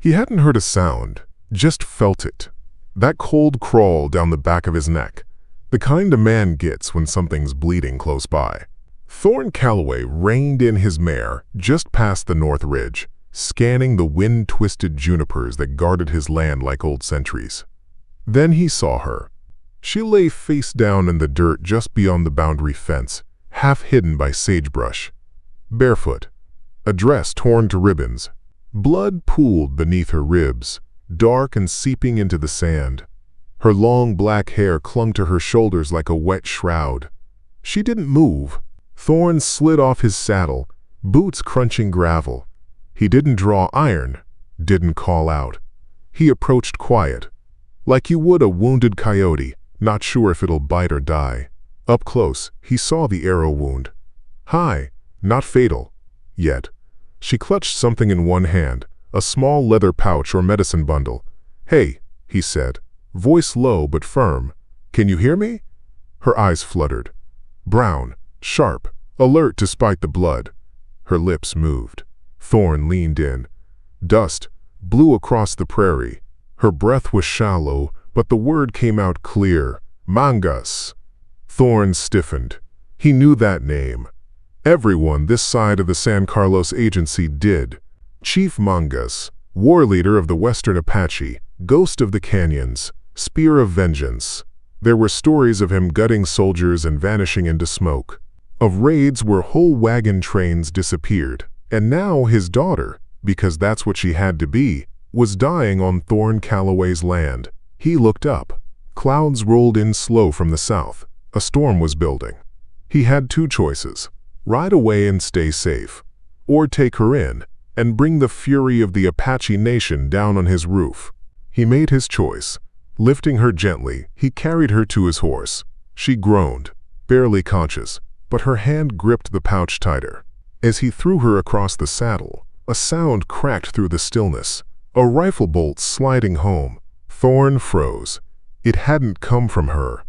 He hadn't heard a sound, just felt it. That cold crawl down the back of his neck, the kind a man gets when something's bleeding close by. Thorn Calloway reined in his mare just past the north ridge, scanning the wind-twisted junipers that guarded his land like old sentries. Then he saw her. She lay face down in the dirt just beyond the boundary fence, half hidden by sagebrush. Barefoot, a dress torn to ribbons. Blood pooled beneath her ribs, dark and seeping into the sand. Her long black hair clung to her shoulders like a wet shroud. She didn't move. Thorn slid off his saddle, boots crunching gravel. He didn't draw iron, didn't call out. He approached quiet, like you would a wounded coyote, not sure if it'll bite or die. Up close, he saw the arrow wound. High, not fatal, yet. She clutched something in one hand, a small leather pouch or medicine bundle. "Hey," he said, voice low but firm. "Can you hear me?" Her eyes fluttered. Brown, sharp, alert despite the blood. Her lips moved. Thorn leaned in. Dust blew across the prairie. Her breath was shallow, but the word came out clear. Mangas. Thorn stiffened. He knew that name. Everyone this side of the San Carlos agency did. Chief Mangas, war leader of the Western Apache, ghost of the canyons, spear of vengeance. There were stories of him gutting soldiers and vanishing into smoke. Of raids where whole wagon trains disappeared. And now his daughter, because that's what she had to be, was dying on Thorn Calloway's land. He looked up. Clouds rolled in slow from the south. A storm was building. He had two choices: ride away and stay safe, or take her in and bring the fury of the Apache nation down on his roof. He made his choice. Lifting her gently, he carried her to his horse. She groaned, barely conscious, but her hand gripped the pouch tighter. As he threw her across the saddle, a sound cracked through the stillness, a rifle bolt sliding home. Thorn froze. It hadn't come from her,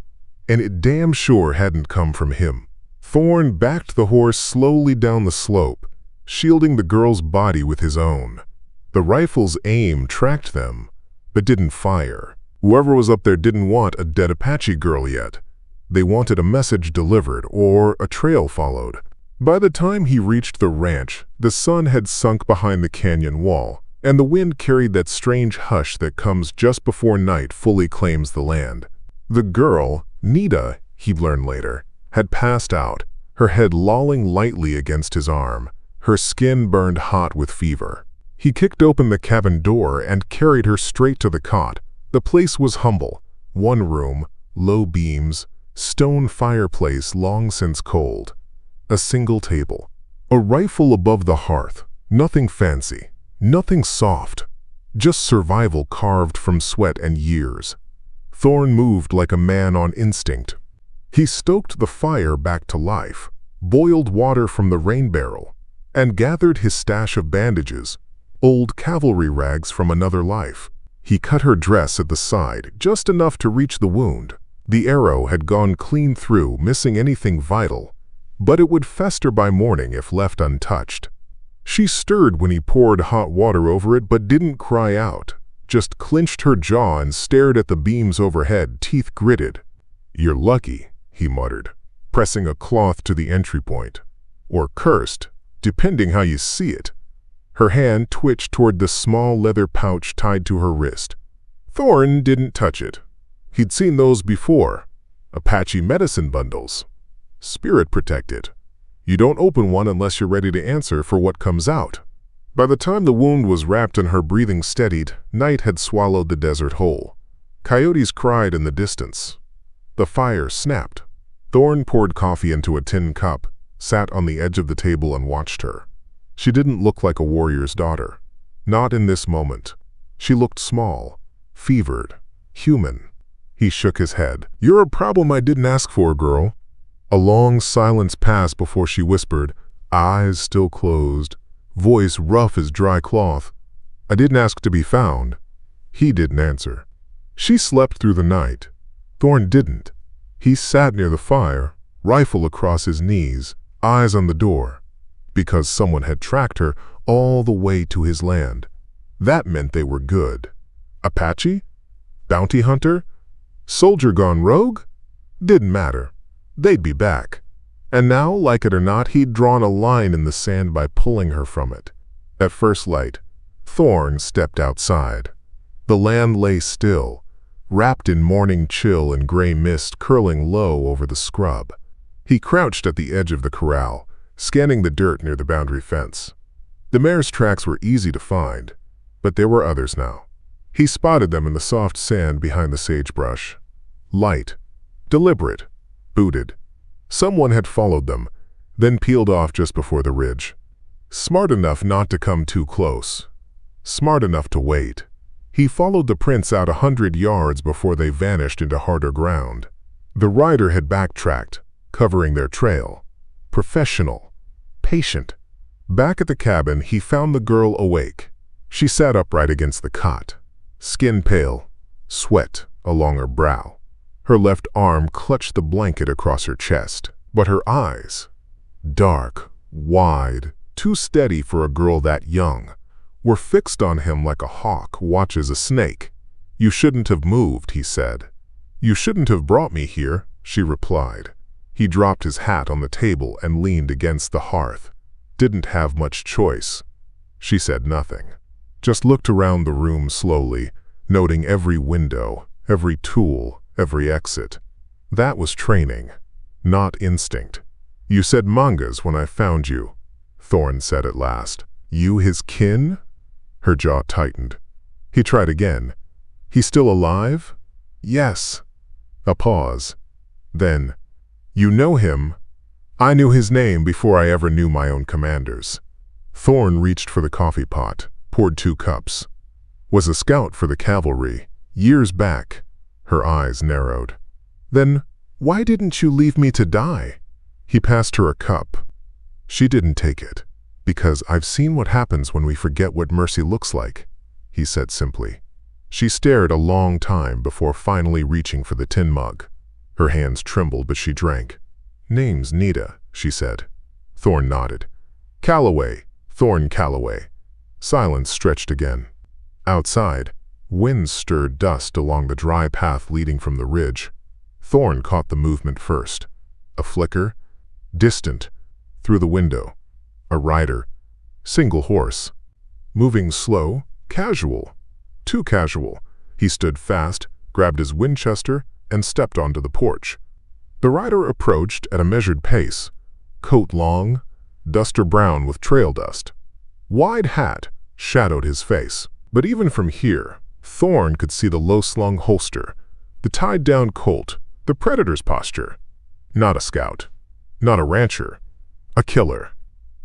and it damn sure hadn't come from him. Thorn backed the horse slowly down the slope, shielding the girl's body with his own. The rifle's aim tracked them, but didn't fire. Whoever was up there didn't want a dead Apache girl yet. They wanted a message delivered or a trail followed. By the time he reached the ranch, the sun had sunk behind the canyon wall, and the wind carried that strange hush that comes just before night fully claims the land. The girl, Nidita, he'd learn later, had passed out, her head lolling lightly against his arm. Her skin burned hot with fever. He kicked open the cabin door and carried her straight to the cot. The place was humble. One room, low beams, stone fireplace long since cold. A single table. A rifle above the hearth. Nothing fancy. Nothing soft. Just survival carved from sweat and years. Thorn moved like a man on instinct. He stoked the fire back to life, boiled water from the rain barrel, and gathered his stash of bandages, old cavalry rags from another life. He cut her dress at the side, just enough to reach the wound. The arrow had gone clean through, missing anything vital, but it would fester by morning if left untouched. She stirred when he poured hot water over it, but didn't cry out, just clenched her jaw and stared at the beams overhead, teeth gritted. "You're lucky," he muttered, pressing a cloth to the entry point. Or cursed, depending how you see it. Her hand twitched toward the small leather pouch tied to her wrist. Thorn didn't touch it. He'd seen those before. Apache medicine bundles. Spirit protected. You don't open one unless you're ready to answer for what comes out. By the time the wound was wrapped and her breathing steadied, night had swallowed the desert whole. Coyotes cried in the distance. The fire snapped. Thorn poured coffee into a tin cup, sat on the edge of the table and watched her. She didn't look like a warrior's daughter. Not in this moment. She looked small, fevered, human. He shook his head. "You're a problem I didn't ask for, girl." A long silence passed before she whispered, eyes still closed, voice rough as dry cloth. "I didn't ask to be found." He didn't answer. She slept through the night. Thorn didn't. He sat near the fire, rifle across his knees, eyes on the door, because someone had tracked her all the way to his land. That meant they were good. Apache? Bounty hunter? Soldier gone rogue? Didn't matter. They'd be back. And now, like it or not, he'd drawn a line in the sand by pulling her from it. At first light, Thorn stepped outside. The land lay still, wrapped in morning chill and gray mist curling low over the scrub. He crouched at the edge of the corral, scanning the dirt near the boundary fence. The mare's tracks were easy to find, but there were others now. He spotted them in the soft sand behind the sagebrush. Light, deliberate, booted. Someone had followed them, then peeled off just before the ridge. Smart enough not to come too close. Smart enough to wait. He followed the prints out 100 yards before they vanished into harder ground. The rider had backtracked, covering their trail. Professional. Patient. Back at the cabin, he found the girl awake. She sat upright against the cot, skin pale, sweat along her brow. Her left arm clutched the blanket across her chest, but her eyes, dark, wide, too steady for a girl that young, were fixed on him like a hawk watches a snake. "You shouldn't have moved," he said. "You shouldn't have brought me here," she replied. He dropped his hat on the table and leaned against the hearth. "Didn't have much choice." She said nothing, just looked around the room slowly, noting every window, every tool, every exit. That was training, not instinct. "You said Mangas when I found you," Thorn said at last. "You his kin?" Her jaw tightened. He tried again. "He still alive?" "Yes." A pause. Then, "You know him?" "I knew his name before I ever knew my own commanders." Thorn reached for the coffee pot, poured 2 cups. "Was a scout for the cavalry, years back." Her eyes narrowed. "Then why didn't you leave me to die?" He passed her a cup. She didn't take it. "Because I've seen what happens when we forget what mercy looks like," he said simply. She stared a long time before finally reaching for the tin mug. Her hands trembled, but she drank. "Name's Nidita," she said. Thorn nodded. "Calloway, Thorn Calloway." Silence stretched again. Outside, wind stirred dust along the dry path leading from the ridge. Thorn caught the movement first. A flicker, distant, through the window. A rider, single horse. Moving slow, casual. Too casual. He stood fast, grabbed his Winchester, and stepped onto the porch. The rider approached at a measured pace. Coat long, duster brown with trail dust. Wide hat shadowed his face. But even from here, Thorn could see the low-slung holster, the tied-down Colt, the predator's posture. Not a scout. Not a rancher. A killer.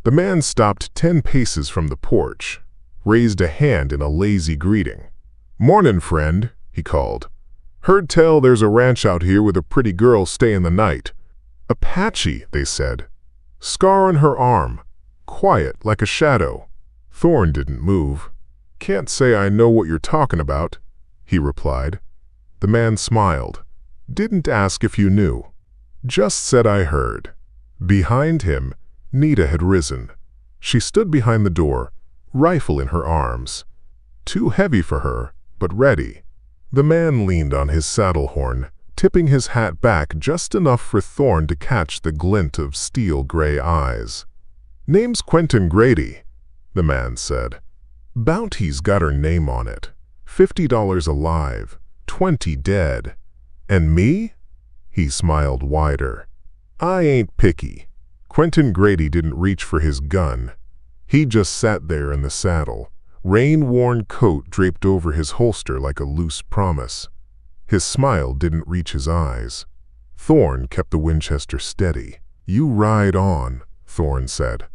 The man stopped 10 paces from the porch, raised a hand in a lazy greeting. "Mornin', friend," he called. "Heard tell there's a ranch out here with a pretty girl stayin' the night." "Apache," they said. Scar on her arm, quiet like a shadow. Thorn didn't move. "Can't say I know what you're talking about," he replied. The man smiled. "Didn't ask if you knew. Just said I heard." Behind him, Nidita had risen. She stood behind the door, rifle in her arms. Too heavy for her, but ready. The man leaned on his saddle horn, tipping his hat back just enough for Thorn to catch the glint of steel-gray eyes. "Name's Quentin Grady," the man said. "Bounty's got her name on it. $50 alive, 20 dead. And me?" He smiled wider. "I ain't picky." Quentin Grady didn't reach for his gun. He just sat there in the saddle, rain-worn coat draped over his holster like a loose promise. His smile didn't reach his eyes. Thorn kept the Winchester steady. "You ride on," Thorn said.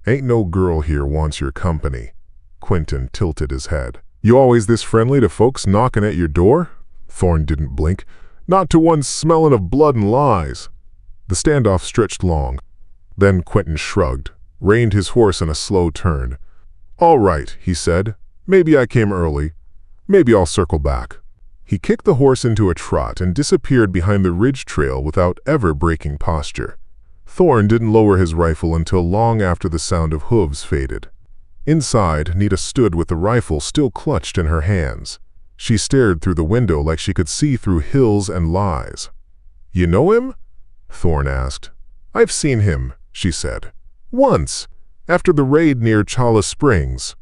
"Ain't no girl here wants your company." Quentin tilted his head. "You always this friendly to folks knocking at your door?" Thorn didn't blink. "Not to one smellin' of blood and lies." The standoff stretched long. Then Quentin shrugged, reined his horse in a slow turn. "All right," he said. "Maybe I came early. Maybe I'll circle back." He kicked the horse into a trot and disappeared behind the ridge trail without ever breaking posture. Thorn didn't lower his rifle until long after the sound of hooves faded. Inside, Nidita stood with the rifle still clutched in her hands. She stared through the window like she could see through hills and lies. "You know him?" Thorn asked. "I've seen him," she said. "Once, after the raid near Chala Springs.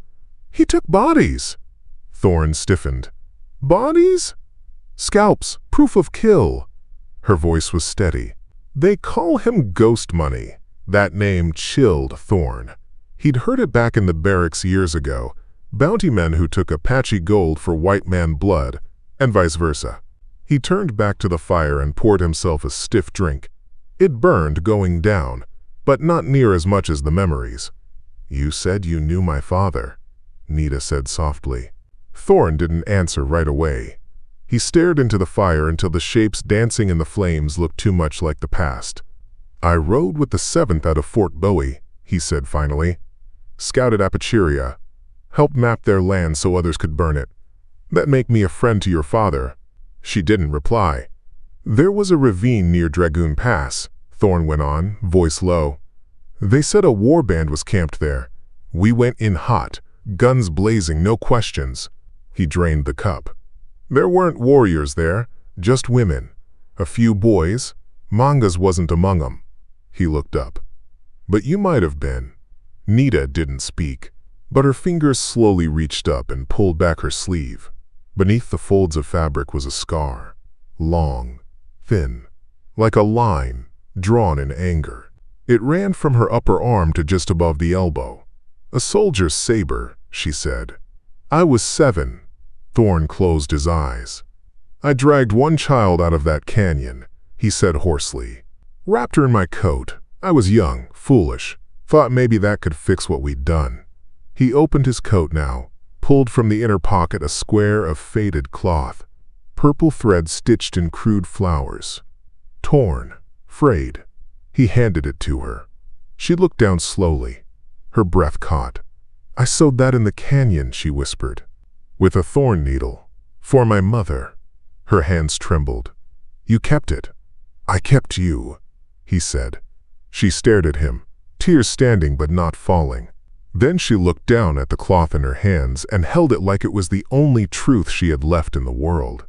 He took bodies." Thorn stiffened. "Bodies?" "Scalps, proof of kill." Her voice was steady. "They call him Ghost Money." That name chilled Thorn. He'd heard it back in the barracks years ago. Bounty men who took Apache gold for white man blood, and vice versa. He turned back to the fire and poured himself a stiff drink. It burned going down, but not near as much as the memories. "You said you knew my father," Nidita said softly. Thorn didn't answer right away. He stared into the fire until the shapes dancing in the flames looked too much like the past. "I rode with the 7th out of Fort Bowie," he said finally. "Scouted Apache, helped map their land so others could burn it. That make me a friend to your father." She didn't reply. "There was a ravine near Dragoon Pass," Thorn went on, voice low. "They said a war band was camped there. We went in hot, guns blazing, no questions." He drained the cup. "There weren't warriors there, just women. A few boys. Mangas wasn't among them." He looked up. "But you might have been." Nidita didn't speak, but her fingers slowly reached up and pulled back her sleeve. Beneath the folds of fabric was a scar, long, thin, like a line drawn in anger. It ran from her upper arm to just above the elbow. "A soldier's saber," she said. "I was 7. Thorn closed his eyes. "I dragged one child out of that canyon," he said hoarsely. "Wrapped her in my coat. I was young, foolish. Thought maybe that could fix what we'd done." He opened his coat now, pulled from the inner pocket a square of faded cloth, purple thread stitched in crude flowers. Torn, frayed. He handed it to her. She looked down slowly. Her breath caught. "I sewed that in the canyon," she whispered. "With a thorn needle. For my mother." Her hands trembled. "You kept it." "I kept you," he said. She stared at him, tears standing but not falling. Then she looked down at the cloth in her hands and held it like it was the only truth she had left in the world.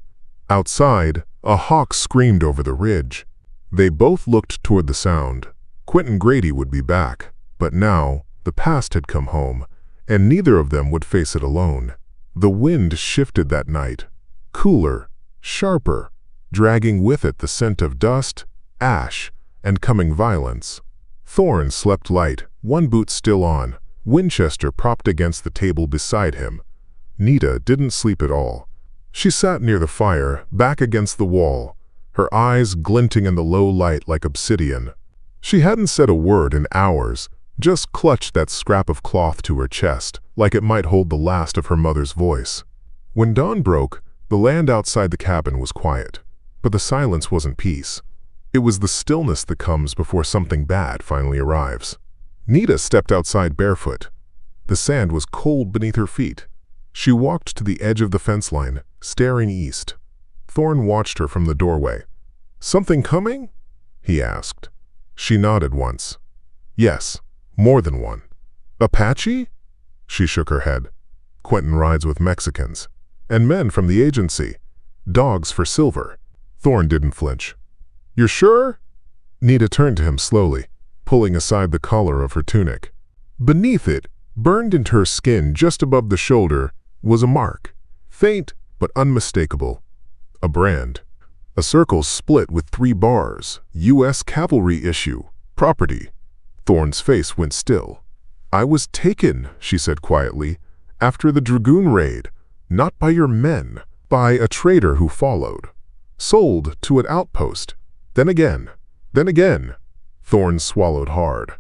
Outside, a hawk screamed over the ridge. They both looked toward the sound. Quentin Grady would be back, but now the past had come home, and neither of them would face it alone. The wind shifted that night, cooler, sharper, dragging with it the scent of dust, ash, and coming violence. Thorn slept light, one boot still on, Winchester propped against the table beside him. Nidita didn't sleep at all. She sat near the fire, back against the wall, her eyes glinting in the low light like obsidian. She hadn't said a word in hours, just clutched that scrap of cloth to her chest, like it might hold the last of her mother's voice. When dawn broke, the land outside the cabin was quiet, but the silence wasn't peace. It was the stillness that comes before something bad finally arrives. Nidita stepped outside barefoot. The sand was cold beneath her feet. She walked to the edge of the fence line, staring east. Thorn watched her from the doorway. "Something coming?" he asked. She nodded once. "Yes, more than one." "Apache?" She shook her head. "Quentin rides with Mexicans. And men from the agency. Dogs for silver." Thorn didn't flinch. "You're sure?" Nidita turned to him slowly, pulling aside the collar of her tunic. Beneath it, burned into her skin just above the shoulder, was a mark, faint but unmistakable. A brand. A circle split with 3 bars, U.S. Cavalry issue, property. Thorn's face went still. "I was taken," she said quietly, "after the Dragoon raid, not by your men, by a traitor who followed. Sold to an outpost. Then again. Thorn swallowed hard.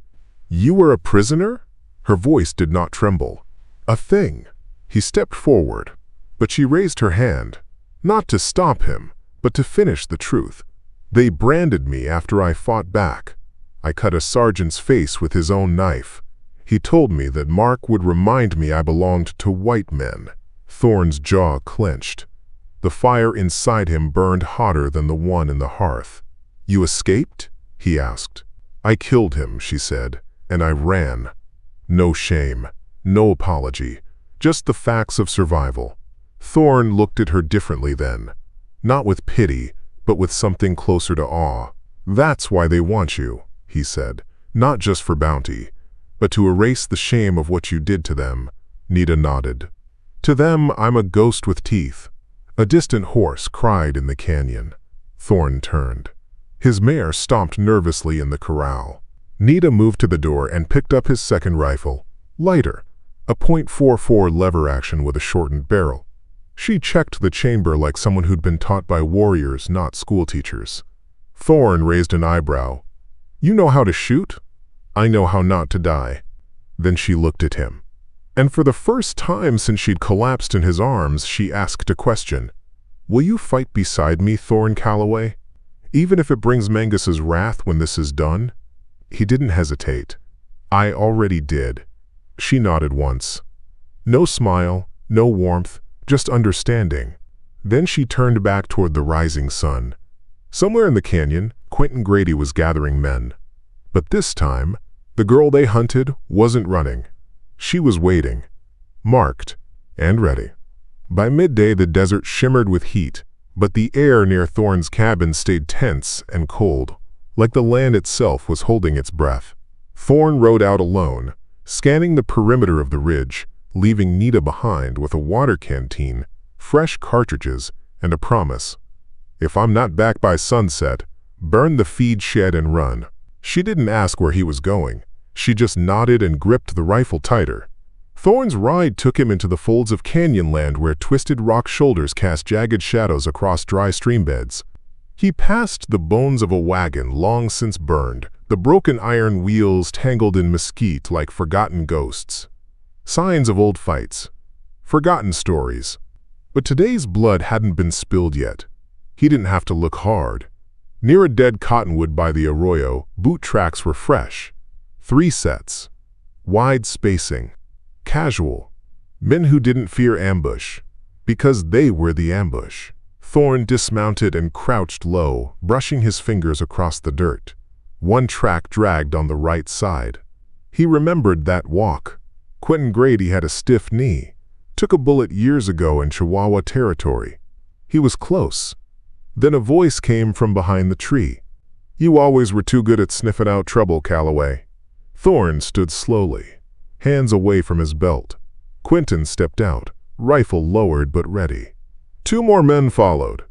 "You were a prisoner?" Her voice did not tremble. "A thing." He stepped forward, but she raised her hand, not to stop him, but to finish the truth. "They branded me after I fought back. I cut a sergeant's face with his own knife. He told me that Mark would remind me I belonged to white men." Thorn's jaw clenched. The fire inside him burned hotter than the one in the hearth. "You escaped?" he asked. "I killed him," she said, "and I ran. No shame. No apology, just the facts of survival. Thorn looked at her differently then. Not with pity, but with something closer to awe. "That's why they want you," he said. "Not just for bounty, but to erase the shame of what you did to them." Nidita nodded. "To them, I'm a ghost with teeth." A distant horse cried in the canyon. Thorn turned. His mare stomped nervously in the corral. Nidita moved to the door and picked up his second rifle, lighter, a .44 lever action with a shortened barrel. She checked the chamber like someone who'd been taught by warriors, not schoolteachers. Thorn raised an eyebrow. "You know how to shoot?" "I know how not to die." Then she looked at him. And for the first time since she'd collapsed in his arms, she asked a question. "Will you fight beside me, Thorn Calloway? Even if it brings Mangas's wrath when this is done?" He didn't hesitate. "I already did." She nodded once. No smile, no warmth, just understanding. Then she turned back toward the rising sun. Somewhere in the canyon, Quentin Grady was gathering men. But this time, the girl they hunted wasn't running. She was waiting, marked, and ready. By midday, the desert shimmered with heat, but the air near Thorn's cabin stayed tense and cold, like the land itself was holding its breath. Thorn rode out alone, scanning the perimeter of the ridge, leaving Nidita behind with a water canteen, fresh cartridges, and a promise. "If I'm not back by sunset, burn the feed shed and run." She didn't ask where he was going. She just nodded and gripped the rifle tighter. Thorn's ride took him into the folds of canyon land where twisted rock shoulders cast jagged shadows across dry stream beds. He passed the bones of a wagon long since burned, the broken iron wheels tangled in mesquite like forgotten ghosts. Signs of old fights. Forgotten stories. But today's blood hadn't been spilled yet. He didn't have to look hard. Near a dead cottonwood by the arroyo, boot tracks were fresh. 3 sets. Wide spacing. Casual. Men who didn't fear ambush. Because they were the ambush. Thorn dismounted and crouched low, brushing his fingers across the dirt. One track dragged on the right side. He remembered that walk. Quentin Grady had a stiff knee. Took a bullet years ago in Chihuahua territory. He was close. Then a voice came from behind the tree. "You always were too good at sniffing out trouble, Calloway." Thorn stood slowly, hands away from his belt. Quentin stepped out, rifle lowered but ready. 2 more men followed.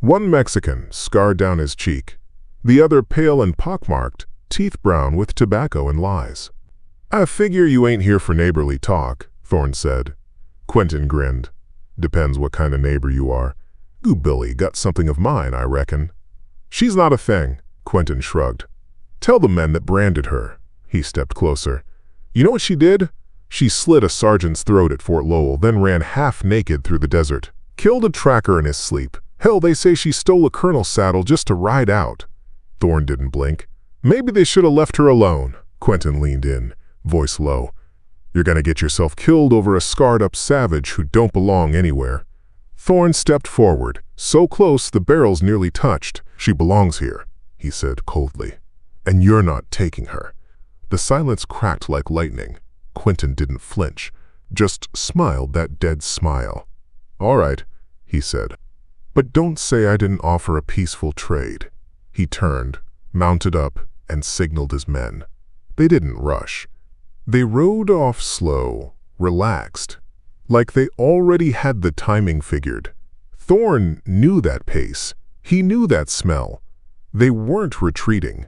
One Mexican, scarred down his cheek. The other pale and pockmarked, teeth brown with tobacco and lies. "I figure you ain't here for neighborly talk," Thorn said. Quentin grinned. "Depends what kind of neighbor you are. Goo Billy got something of mine, I reckon." "She's not a thing," Quentin shrugged. "Tell the men that branded her." He stepped closer. "You know what she did? She slit a sergeant's throat at Fort Lowell, then ran half naked through the desert. Killed a tracker in his sleep. Hell, they say she stole a colonel's saddle just to ride out." Thorn didn't blink. "Maybe they should have left her alone." Quentin leaned in, voice low. "You're gonna get yourself killed over a scarred-up savage who don't belong anywhere." Thorn stepped forward, so close the barrels nearly touched. "She belongs here," he said coldly. "And you're not taking her." The silence cracked like lightning. Quentin didn't flinch, just smiled that dead smile. "All right," he said. "But don't say I didn't offer a peaceful trade." He turned, mounted up, and signaled his men. They didn't rush. They rode off slow, relaxed, like they already had the timing figured. Thorn knew that pace. He knew that smell. They weren't retreating.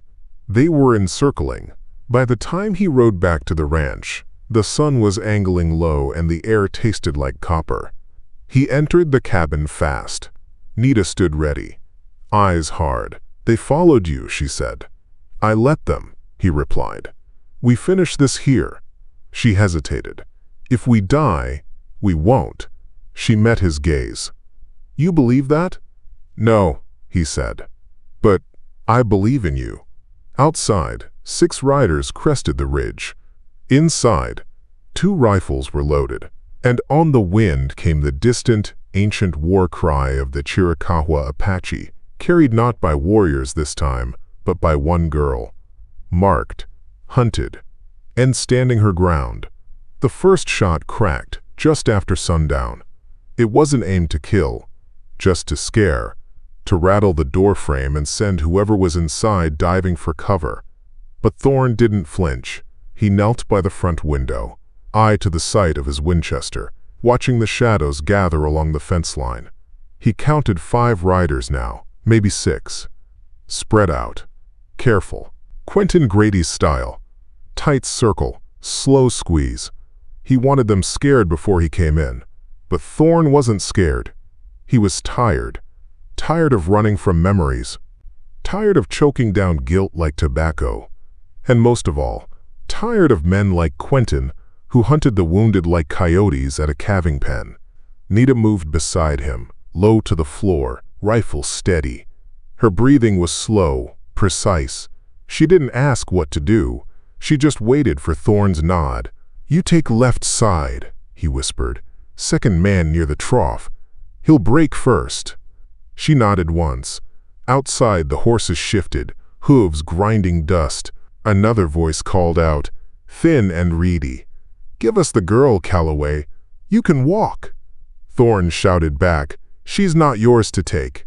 They were encircling. By the time he rode back to the ranch, the sun was angling low and the air tasted like copper. He entered the cabin fast. Nidita stood ready, eyes hard. "They followed you," she said. "I let them," he replied. "We finish this here." She hesitated. "If we die, we won't." She met his gaze. "You believe that?" "No," he said. "But I believe in you." Outside, 6 riders crested the ridge. Inside, 2 rifles were loaded, and on the wind came the distant, ancient war cry of the Chiricahua Apache, carried not by warriors this time, but by one girl, marked, hunted, and standing her ground. The first shot cracked just after sundown. It wasn't aimed to kill, just to scare, to rattle the doorframe and send whoever was inside diving for cover. But Thorn didn't flinch. He knelt by the front window, eye to the sight of his Winchester, watching the shadows gather along the fence line. He counted 5 riders now, maybe 6. Spread out. Careful. Quentin Grady's style. Tight circle, slow squeeze. He wanted them scared before he came in. But Thorn wasn't scared. He was tired. Tired of running from memories. Tired of choking down guilt like tobacco. And most of all, tired of men like Quentin, who hunted the wounded like coyotes at a calving pen. Nidita moved beside him, low to the floor, rifle steady. Her breathing was slow, precise. She didn't ask what to do. She just waited for Thorn's nod. "You take left side," he whispered. "Second man near the trough. He'll break first." She nodded once. Outside, the horses shifted, hooves grinding dust. Another voice called out, thin and reedy, "Give us the girl, Calloway. You can walk." Thorn shouted back, "She's not yours to take."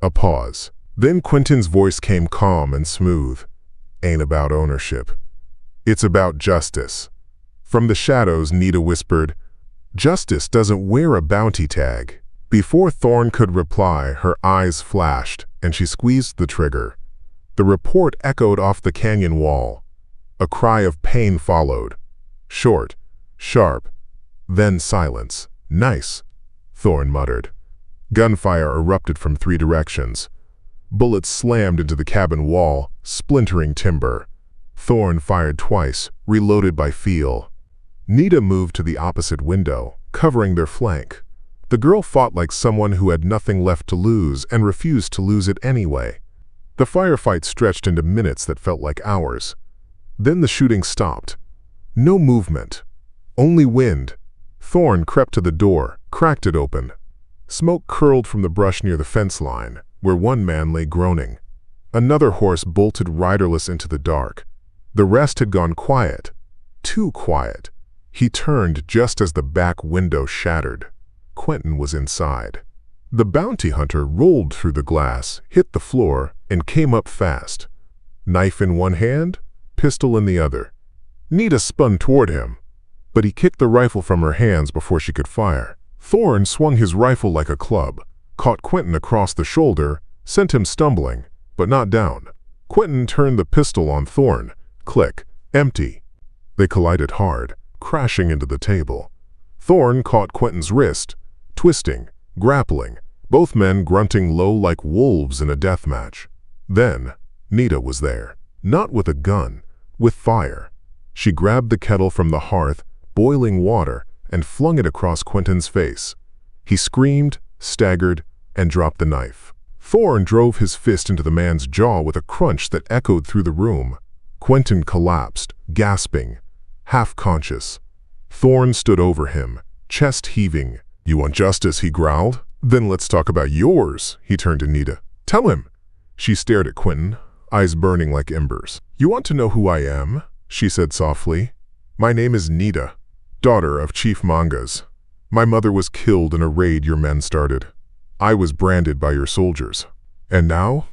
A pause. Then Quentin's voice came calm and smooth. "Ain't about ownership. It's about justice." From the shadows, Nidita whispered, "Justice doesn't wear a bounty tag." Before Thorn could reply, her eyes flashed, and she squeezed the trigger. The report echoed off the canyon wall. A cry of pain followed. Short, sharp, then silence. "Nice," Thorn muttered. Gunfire erupted from 3 directions. Bullets slammed into the cabin wall, splintering timber. Thorn fired twice, reloaded by feel. Nidita moved to the opposite window, covering their flank. The girl fought like someone who had nothing left to lose and refused to lose it anyway. The firefight stretched into minutes that felt like hours. Then the shooting stopped. No movement. Only wind. Thorn crept to the door, cracked it open. Smoke curled from the brush near the fence line, where one man lay groaning. Another horse bolted riderless into the dark. The rest had gone quiet. Too quiet. He turned just as the back window shattered. Quentin was inside. The bounty hunter rolled through the glass, hit the floor, and came up fast. Knife in one hand, pistol in the other. Nidita spun toward him, but he kicked the rifle from her hands before she could fire. Thorn swung his rifle like a club, caught Quentin across the shoulder, sent him stumbling, but not down. Quentin turned the pistol on Thorn. Click. Empty. They collided hard, crashing into the table. Thorn caught Quentin's wrist, twisting, grappling, both men grunting low like wolves in a death match. Then, Nidita was there, not with a gun, with fire. She grabbed the kettle from the hearth, boiling water, and flung it across Quentin's face. He screamed, staggered, and dropped the knife. Thorn drove his fist into the man's jaw with a crunch that echoed through the room. Quentin collapsed, gasping, half-conscious. Thorn stood over him, chest heaving. "You want justice?" he growled. "Then let's talk about yours," he turned to Nidita. "Tell him." She stared at Quentin, eyes burning like embers. "You want to know who I am?" she said softly. "My name is Nidita, daughter of Chief Mangas. My mother was killed in a raid your men started. I was branded by your soldiers. And now,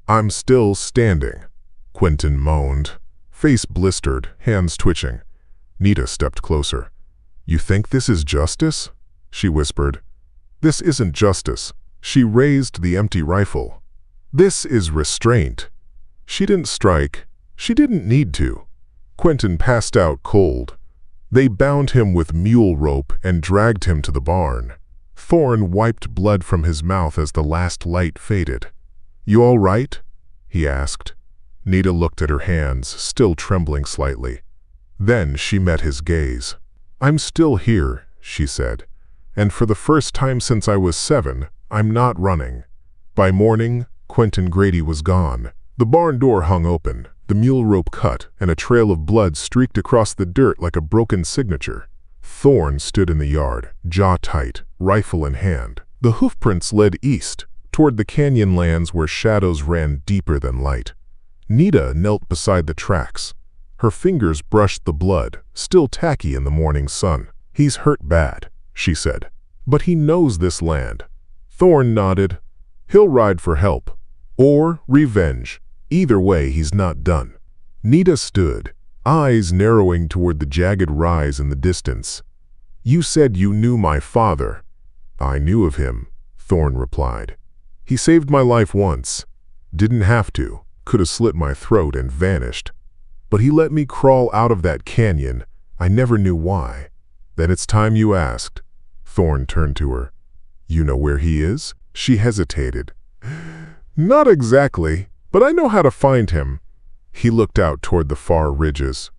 I'm still standing." Quentin moaned, face blistered, hands twitching. Nidita stepped closer. "You think this is justice?" she whispered. "This isn't justice." She raised the empty rifle. "This is restraint." She didn't strike. She didn't need to. Quentin passed out cold. They bound him with mule rope and dragged him to the barn. Thorn wiped blood from his mouth as the last light faded. "You all right?" he asked. Nidita looked at her hands, still trembling slightly. Then she met his gaze. "I'm still here," she said. "And for the first time since I was 7, I'm not running." By morning, Quentin Grady was gone. The barn door hung open, the mule rope cut, and a trail of blood streaked across the dirt like a broken signature. Thorn stood in the yard, jaw tight, rifle in hand. The hoofprints led east, toward the canyon lands where shadows ran deeper than light. Nidita knelt beside the tracks, Her fingers brushed the blood, still tacky in the morning sun. "He's hurt bad," she said. "But he knows this land." Thorn nodded. "He'll ride for help. Or revenge. Either way, he's not done." Nidita stood, eyes narrowing toward the jagged rise in the distance. "You said you knew my father." "I knew of him," Thorn replied. "He saved my life once. Didn't have to. Could have slit my throat and vanished. But he let me crawl out of that canyon. I never knew why." "Then it's time you asked." Thorn turned to her. "You know where he is?" She hesitated. "Not exactly, but I know how to find him." He looked out toward the far ridges.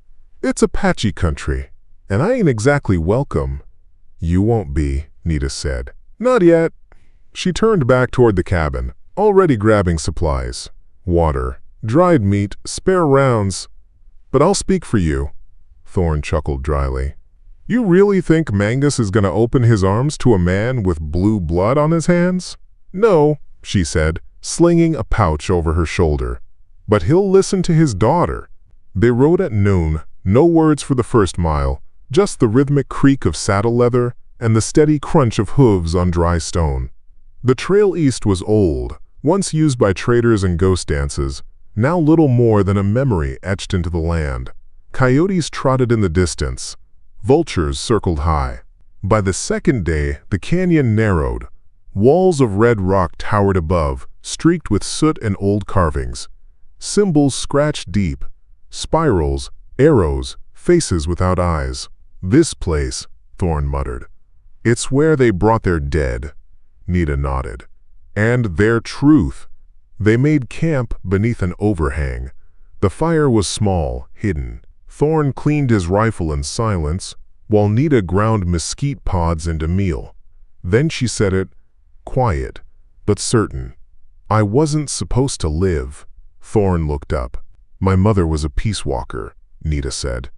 "It's Apache country, and I ain't exactly welcome." "You won't be," Nidita said. "Not yet." She turned back toward the cabin, already grabbing supplies. "Water, dried meat, spare rounds. But I'll speak for you." Thorn chuckled dryly. "You really think Mangas is going to open his arms to a man with blue blood on his hands?" "No," she said, slinging a pouch over her shoulder. "But he'll listen to his daughter." They rode at noon, no words for the first mile, just the rhythmic creak of saddle leather and the steady crunch of hooves on dry stone. The trail east was old, once used by traders and ghost dances, now little more than a memory etched into the land. Coyotes trotted in the distance. Vultures circled high. By the second day, the canyon narrowed. Walls of red rock towered above, streaked with soot and old carvings. Symbols scratched deep. Spirals, arrows, faces without eyes. "This place," Thorn muttered. "It's where they brought their dead." Nidita nodded. "And their truth." They made camp beneath an overhang. The fire was small, hidden. Thorn cleaned his rifle in silence, while Nidita ground mesquite pods into meal. Then she said it, quiet, but certain. "I wasn't supposed to live." Thorn looked up. "My mother was a peace walker," Nidita said.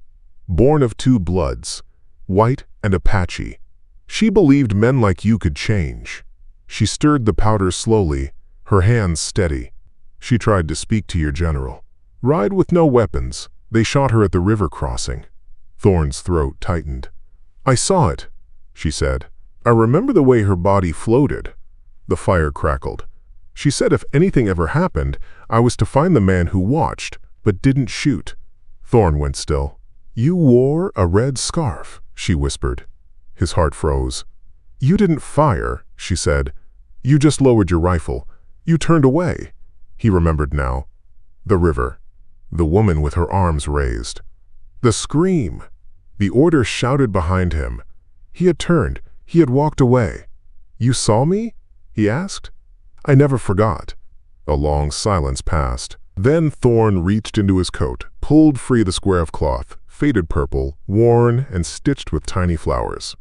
"Born of two bloods, white and Apache. She believed men like you could change." She stirred the powder slowly, her hands steady. "She tried to speak to your general. Ride with no weapons. They shot her at the river crossing." Thorn's throat tightened. "I saw it," she said. "I remember the way her body floated." The fire crackled. "She said if anything ever happened, I was to find the man who watched, but didn't shoot." Thorn went still. "You wore a red scarf," she whispered. His heart froze. "You didn't fire," she said. "You just lowered your rifle. You turned away." He remembered now. The river. The woman with her arms raised. The scream. The order shouted behind him. He had turned. He had walked away. "You saw me?" he asked. "I never forgot." A long silence passed. Then Thorn reached into his coat, pulled free the square of cloth, faded purple, worn and stitched with tiny flowers.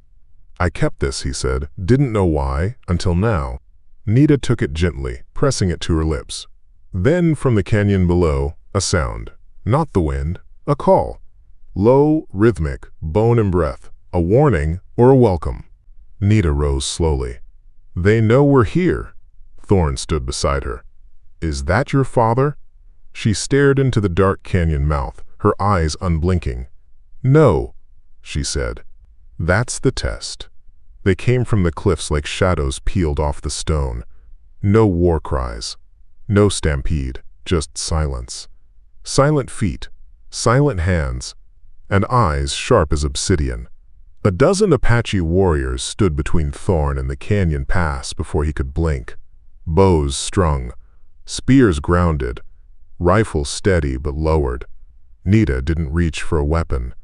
"I kept this," he said. "Didn't know why, until now." Nidita took it gently, pressing it to her lips. Then from the canyon below, a sound. Not the wind, a call. Low, rhythmic, bone and breath. A warning or a welcome. Nidita rose slowly. "They know we're here." Thorn stood beside her. "Is that your father?" She stared into the dark canyon mouth, her eyes unblinking. "No," she said. "That's the test." They came from the cliffs like shadows peeled off the stone. No war cries. No stampede, just silence. Silent feet, silent hands, and eyes sharp as obsidian. A dozen Apache warriors stood between Thorn and the canyon pass before he could blink. Bows strung, spears grounded, rifles steady but lowered. Nidita didn't reach for a weapon.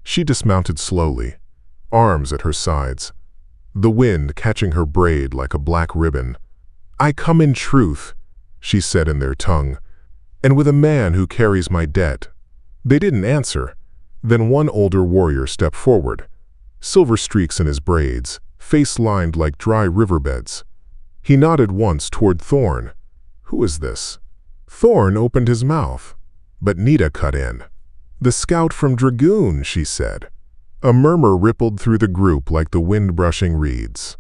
She dismounted slowly, arms at her sides, the wind catching her braid like a black ribbon. "I come in truth," she said in their tongue, "and with a man who carries my debt." They didn't answer. Then one older warrior stepped forward, silver streaks in his braids, face lined like dry riverbeds. He nodded once toward Thorn. "Who is this?" Thorn opened his mouth, but Nidita cut in. "The scout from Dragoon," she said. A murmur rippled through the group like the wind brushing reeds.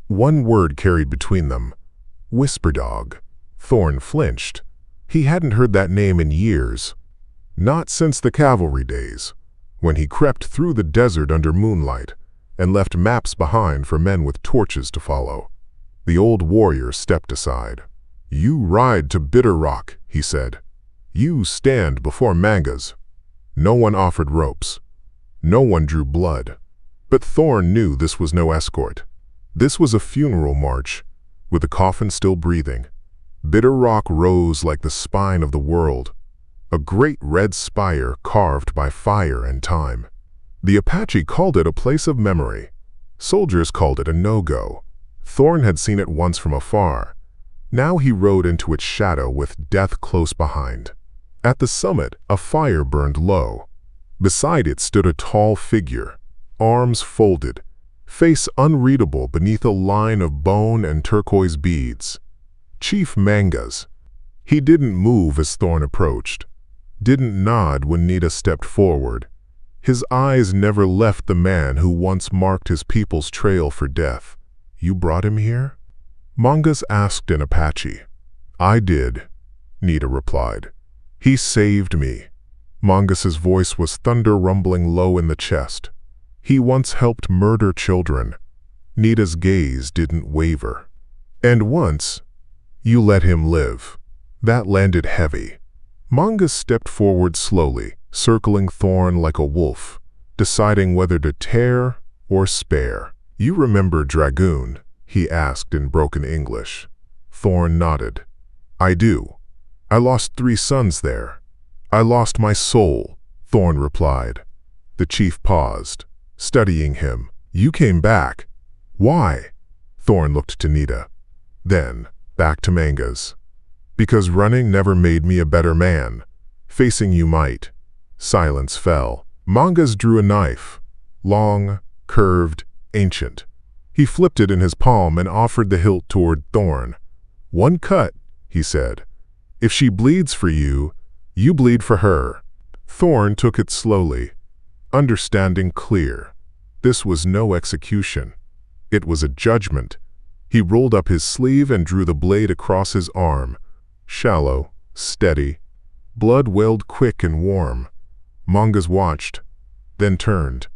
One word carried between them. Whisper dog. Thorn flinched. He hadn't heard that name in years. Not since the cavalry days, when he crept through the desert under moonlight and left maps behind for men with torches to follow. The old warrior stepped aside. "You ride to Bitter Rock," he said. "You stand before Mangas." No one offered ropes. No one drew blood. But Thorn knew this was no escort. This was a funeral march, with the coffin still breathing. Bitter Rock rose like the spine of the world, a great red spire carved by fire and time. The Apache called it a place of memory. Soldiers called it a no-go. Thorn had seen it once from afar. Now he rode into its shadow with death close behind. At the summit, a fire burned low. Beside it stood a tall figure, arms folded, face unreadable beneath a line of bone and turquoise beads. Chief Mangas. He didn't move as Thorn approached, didn't nod when Nidita stepped forward. His eyes never left the man who once marked his people's trail for death. "You brought him here?" Mangas asked in Apache. "I did," Nidita replied. "He saved me." Mangas's voice was thunder rumbling low in the chest. "He once helped murder children." Nidita's gaze didn't waver. "And once, you let him live." That landed heavy. Mangas stepped forward slowly, circling Thorn like a wolf, deciding whether to tear or spare. "You remember Dragoon?" he asked in broken English. Thorn nodded. "I do. I lost 3 sons there." "I lost my soul," Thorn replied. The chief paused, studying him. "You came back. Why?" Thorn looked to Nidita. Then, back to Mangas. "Because running never made me a better man. Facing you might." Silence fell. Mangas drew a knife, long, curved, ancient. He flipped it in his palm and offered the hilt toward Thorn. "One cut," he said. "If she bleeds for you, you bleed for her." Thorn took it slowly, understanding clear. This was no execution. It was a judgment. He rolled up his sleeve and drew the blade across his arm. Shallow, steady. Blood welled quick and warm. Mangas watched, then turned.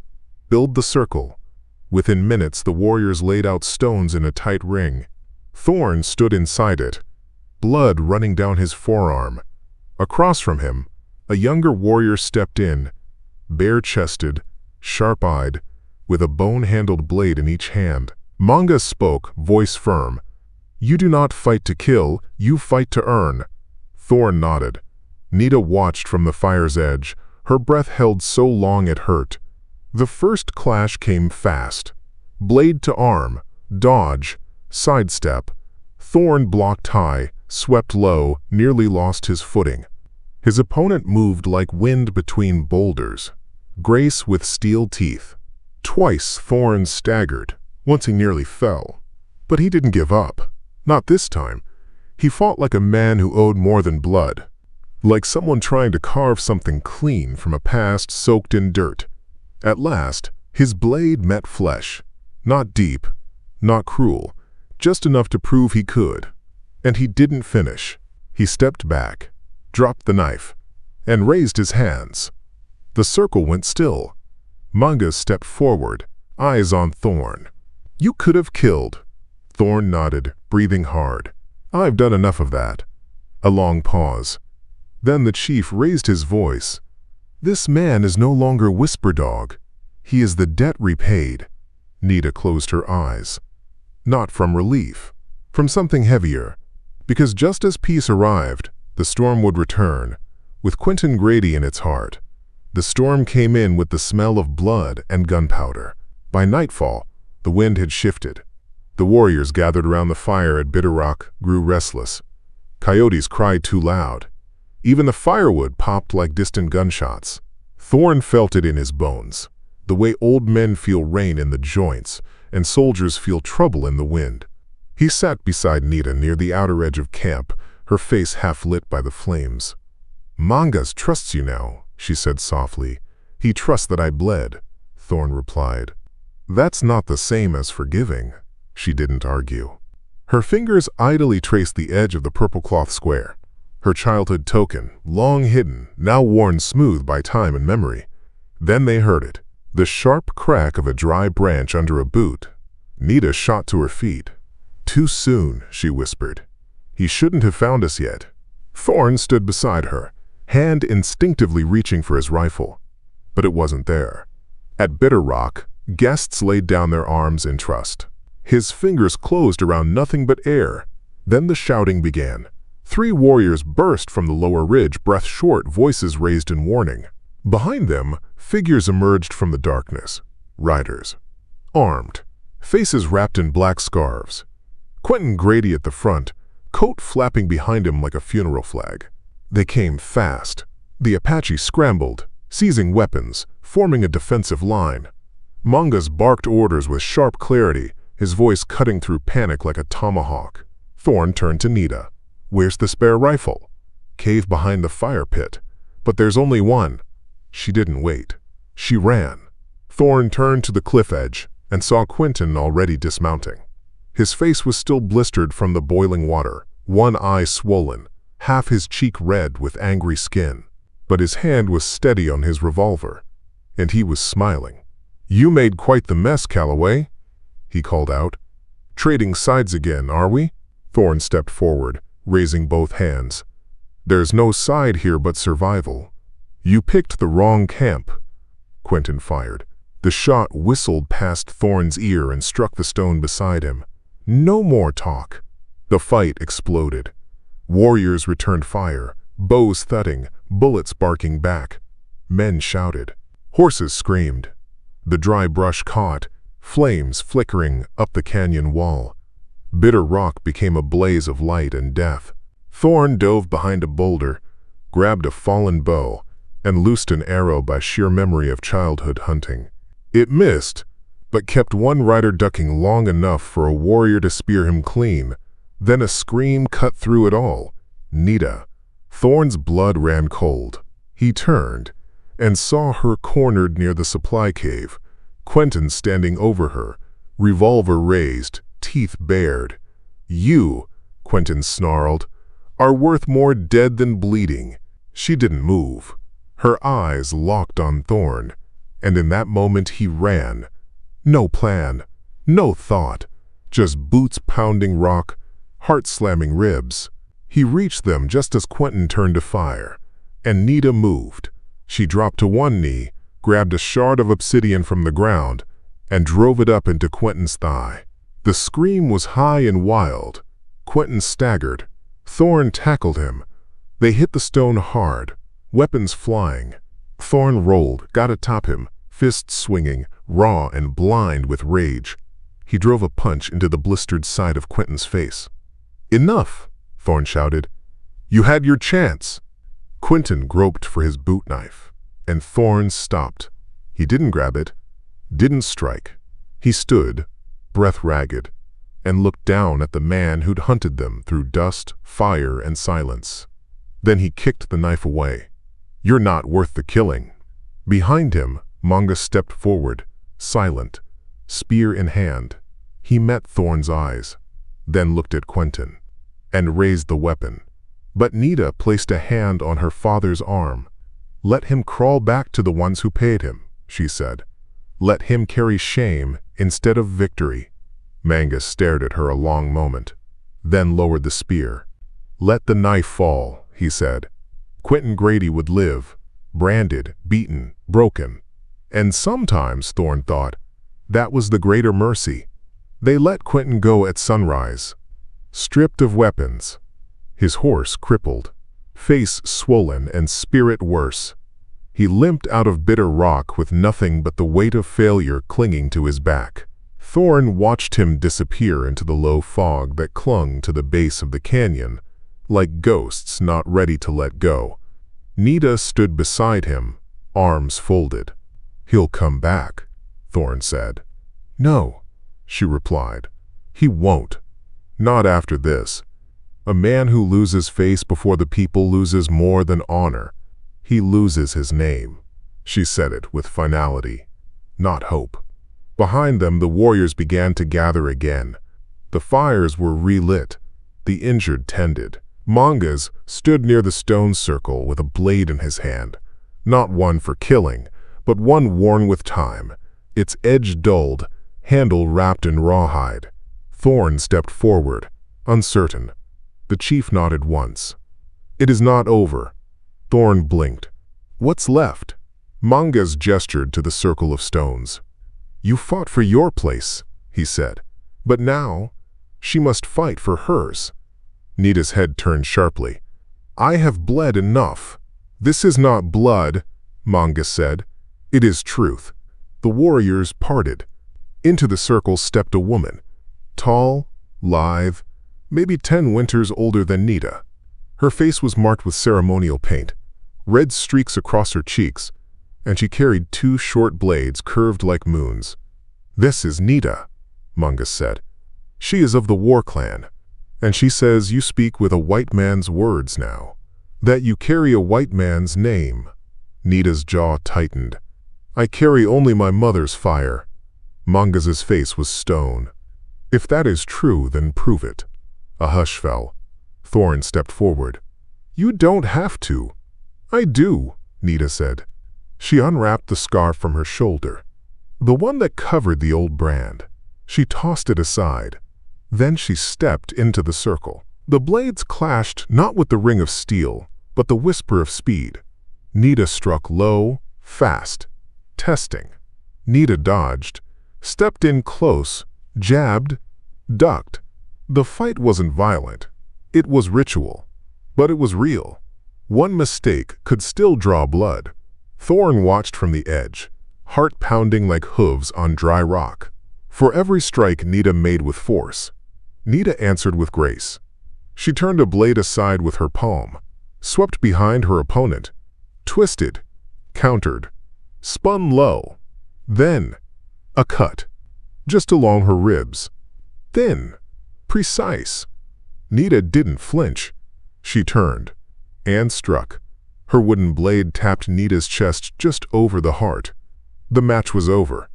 "Build the circle." Within minutes, the warriors laid out stones in a tight ring. Thorn stood inside it, blood running down his forearm. Across from him, a younger warrior stepped in, bare-chested, sharp-eyed, with a bone-handled blade in each hand. Mangas spoke, voice firm. "You do not fight to kill, you fight to earn." Thorn nodded. Nidita watched from the fire's edge, her breath held so long it hurt. The first clash came fast. Blade to arm, dodge, sidestep. Thorn blocked high, swept low, nearly lost his footing. His opponent moved like wind between boulders, grace with steel teeth. Twice Thorn staggered, once he nearly fell. But he didn't give up. Not this time. He fought like a man who owed more than blood. Like someone trying to carve something clean from a past soaked in dirt. At last, his blade met flesh. Not deep, not cruel, just enough to prove he could. And he didn't finish. He stepped back, dropped the knife, and raised his hands. The circle went still. Mangas stepped forward, eyes on Thorn. "You could have killed." Thorn nodded, breathing hard. "I've done enough of that." A long pause. Then the chief raised his voice. "This man is no longer Whisper Dog. He is the debt repaid." Nidita closed her eyes. Not from relief, from something heavier. Because just as peace arrived, the storm would return, with Quentin Grady in its heart. The storm came in with the smell of blood and gunpowder. By nightfall, the wind had shifted. The warriors gathered around the fire at Bitter Rock grew restless. Coyotes cried too loud. Even the firewood popped like distant gunshots. Thorn felt it in his bones, the way old men feel rain in the joints and soldiers feel trouble in the wind. He sat beside Nidita near the outer edge of camp, her face half lit by the flames. "Mangas trusts you now," she said softly. "He trusts that I bled," Thorn replied. "That's not the same as forgiving." She didn't argue. Her fingers idly traced the edge of the purple cloth square. her childhood token, long hidden, now worn smooth by time and memory. Then they heard it, the sharp crack of a dry branch under a boot. Nidita shot to her feet. "Too soon," she whispered. "He shouldn't have found us yet." Thorn stood beside her, hand instinctively reaching for his rifle. But it wasn't there. At Bitter Rock, guests laid down their arms in trust. His fingers closed around nothing but air. Then the shouting began. 3 warriors burst from the lower ridge, breath short, voices raised in warning. Behind them, figures emerged from the darkness. Riders. Armed. Faces wrapped in black scarves. Quentin Grady at the front, coat flapping behind him like a funeral flag. They came fast. The Apache scrambled, seizing weapons, forming a defensive line. Mangas barked orders with sharp clarity, his voice cutting through panic like a tomahawk. Thorn turned to Nidita. "Where's the spare rifle?" "Cave behind the fire pit. But there's only one." She didn't wait. She ran. Thorn turned to the cliff edge and saw Quentin already dismounting. His face was still blistered from the boiling water, one eye swollen, half his cheek red with angry skin. But his hand was steady on his revolver, and he was smiling. "You made quite the mess, Calloway," he called out. "Trading sides again, are we?" Thorn stepped forward, raising both hands. "There's no side here but survival. You picked the wrong camp." Quentin fired. The shot whistled past Thorn's ear and struck the stone beside him. No more talk. The fight exploded. Warriors returned fire, bows thudding, bullets barking back. Men shouted. Horses screamed. The dry brush caught, flames flickering up the canyon wall. Bitter Rock became a blaze of light and death. Thorn dove behind a boulder, grabbed a fallen bow, and loosed an arrow by sheer memory of childhood hunting. It missed, but kept one rider ducking long enough for a warrior to spear him clean. Then a scream cut through it all. Nidita. Thorn's blood ran cold. He turned and saw her cornered near the supply cave, Quentin standing over her, revolver raised, teeth bared. "You," Quentin snarled, "are worth more dead than bleeding." She didn't move. Her eyes locked on Thorn, and in that moment he ran. No plan, no thought, just boots pounding rock, heart slamming ribs. He reached them just as Quentin turned to fire, and Nidita moved. She dropped to one knee, grabbed a shard of obsidian from the ground, and drove it up into Quentin's thigh. The scream was high and wild. Quentin staggered. Thorn tackled him. They hit the stone hard, weapons flying. Thorn rolled, got atop him, fists swinging, raw and blind with rage. He drove a punch into the blistered side of Quentin's face. "Enough!" Thorn shouted. "You had your chance!" Quentin groped for his boot knife, and Thorn stopped. He didn't grab it, didn't strike. He stood, breath ragged, and looked down at the man who'd hunted them through dust, fire, and silence. Then he kicked the knife away. "You're not worth the killing." Behind him, Mangas stepped forward, silent, spear in hand. He met Thorn's eyes, then looked at Quentin, and raised the weapon. But Nidita placed a hand on her father's arm. "Let him crawl back to the ones who paid him," she said. "Let him carry shame instead of victory." Mangas stared at her a long moment, then lowered the spear. "Let the knife fall," he said. Quentin Grady would live, branded, beaten, broken. And sometimes, Thorn thought, that was the greater mercy. They let Quentin go at sunrise, stripped of weapons, his horse crippled, face swollen and spirit worse. He limped out of Bitter Rock with nothing but the weight of failure clinging to his back. Thorn watched him disappear into the low fog that clung to the base of the canyon, like ghosts not ready to let go. Nidita stood beside him, arms folded. "He'll come back," Thorn said. "No," she replied. "He won't. Not after this. A man who loses face before the people loses more than honor. He loses his name." She said it with finality, not hope. Behind them, the warriors began to gather again. The fires were relit, the injured tended, Mangas stood near the stone circle with a blade in his hand, not one for killing, but one worn with time, its edge dulled, handle wrapped in rawhide. Thorn stepped forward, uncertain. The chief nodded once. "It is not over." Thorn blinked. "What's left?" Mangas gestured to the circle of stones. "You fought for your place," he said. "But now, she must fight for hers." Nidita's head turned sharply. "I have bled enough." "This is not blood," Mangas said. "It is truth." The warriors parted. Into the circle stepped a woman, tall, lithe, maybe 10 winters older than Nidita. Her face was marked with ceremonial paint, red streaks across her cheeks, and she carried 2 short blades curved like moons. "This is Nidita," Mangas said. "She is of the war clan, and she says you speak with a white man's words now, that you carry a white man's name." Nidita's jaw tightened. "I carry only my mother's fire." Mangas's face was stone. "If that is true, then prove it." A hush fell. Thorn stepped forward. "You don't have to." "I do," Nidita said. She unwrapped the scarf from her shoulder, the one that covered the old brand. She tossed it aside. Then she stepped into the circle. The blades clashed not with the ring of steel, but the whisper of speed. Nidita struck low, fast, testing. Nidita dodged, stepped in close, jabbed, ducked. The fight wasn't violent. It was ritual, but it was real. One mistake could still draw blood. Thorn watched from the edge, heart pounding like hooves on dry rock. For every strike Nidita made with force, Nidita answered with grace. She turned a blade aside with her palm, swept behind her opponent, twisted, countered, spun low. Then, a cut, just along her ribs. Thin, precise. Nidita didn't flinch. She turned and struck. Her wooden blade tapped Nidita's chest just over the heart. The match was over.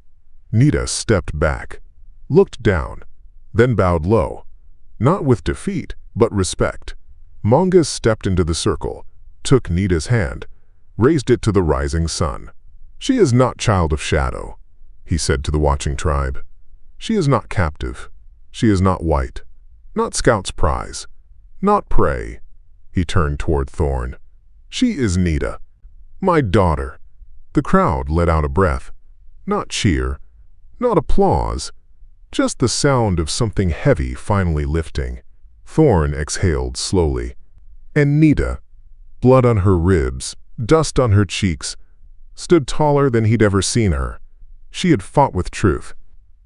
Nidita stepped back, looked down, then bowed low, not with defeat, but respect. Mangas stepped into the circle, took Nidita's hand, raised it to the rising sun. "She is not child of shadow," he said to the watching tribe. "She is not captive. She is not white, not scout's prize, not prey." He turned toward Thorn. "She is Nidita, my daughter." The crowd let out a breath. Not cheer, not applause, just the sound of something heavy finally lifting. Thorn exhaled slowly. And Nidita, blood on her ribs, dust on her cheeks, stood taller than he'd ever seen her. She had fought with truth,